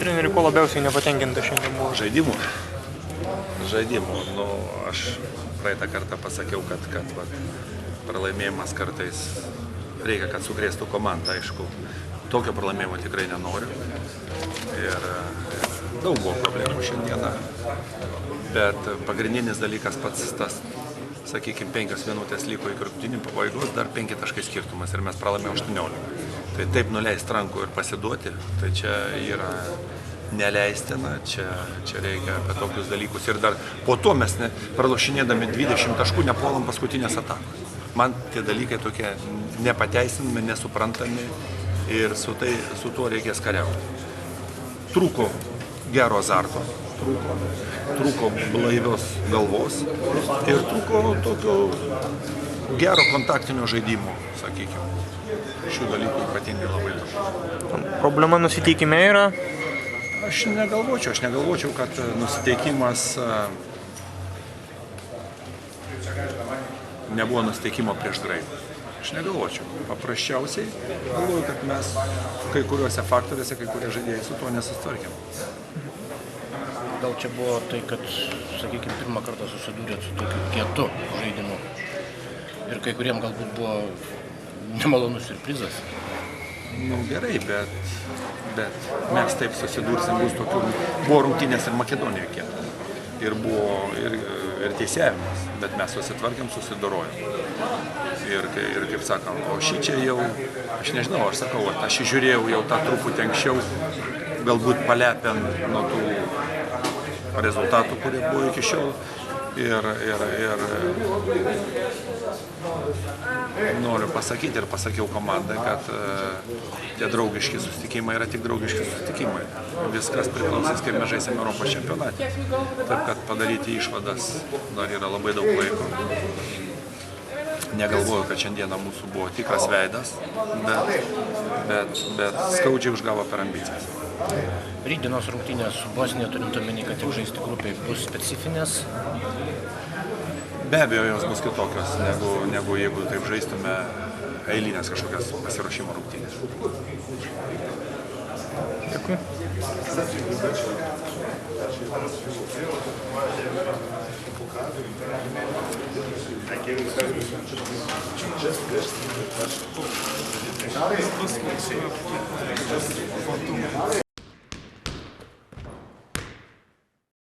treneri, ko labiausiai nepatenkinta šiandien buvo? Žaidimų. Nu, aš praeitą kartą pasakiau, kad pralaimėjimas kartais reikia, kad sukrėstų komandą, aišku. Tokio pralaimėjimo tikrai nenoriu. Ir daug buvo problemų šiandieną. Bet pagrindinis dalykas pats tas, sakykime, 5 minutės liko iki rungtynių pabaigos, dar 5 taškai skirtumas ir mes pralaimėjome 18. Tai taip nuleisti rankų ir pasiduoti, tai čia yra neleistina, čia reikia apie tokius dalykus. Ir dar po to mes pralošinėdami 20 taškų nepuolam paskutinės atakos. Man tie dalykai tokie nepateisinami, nesuprantami ir su tuo reikės kariauti. Trūko gero azarto, trūko blaivios galvos ir trūko tokio gero kontaktinio žaidimo, sakykime. Šių dalykų ypatingai labai daug. Problema nusiteikime yra? Aš negalvočiau, kad nusiteikimas nebuvo nusiteikimo prieš graikus. Aš negalvočiau. Paprasčiausiai galvoju, kad mes kai kuriuose faktoriuose, kai kurie žaidėjai su tuo nesusitvarkėm. Gal čia buvo tai, kad, sakykime, pirmą kartą susidūrėt su tokiu kietu žaidimu ir kai kuriem galbūt buvo nemalonus siurprizas? Nu gerai, bet mes taip susidursim, buvo rungtynės ir Makedonijoje kieta. Ir buvo ir teisėjimas, bet mes susitvarkėm, susidorojom. Ir kaip sakant, o šį čia jau, aš nežinau, aš sakau, aš žiūrėjau jau tą truputį anksčiau, galbūt palepiant nuo tų rezultatų, kurie buvo iki šiol. Ir noriu pasakyti ir pasakiau komandai, kad tie draugiški susitikimai yra tik draugiški susitikimai. Viskas priklausys, kaip mes žaisim Europos čempionate. Taip, kad padaryti išvadas dar yra labai daug laiko. Negalvoju, kad šiandieną mūsų buvo tikras veidas, bet skaudžiai užgavo per ambicijas. Rytdienos rungtynės su Bosnija, turint omeny, kad tik žaisti grupiai, bus specifinės? Be abejo, jos bus kitokios, negu jeigu taip žaistume eilinės kažkokias pasiruošimo rungtynės. Dėkui.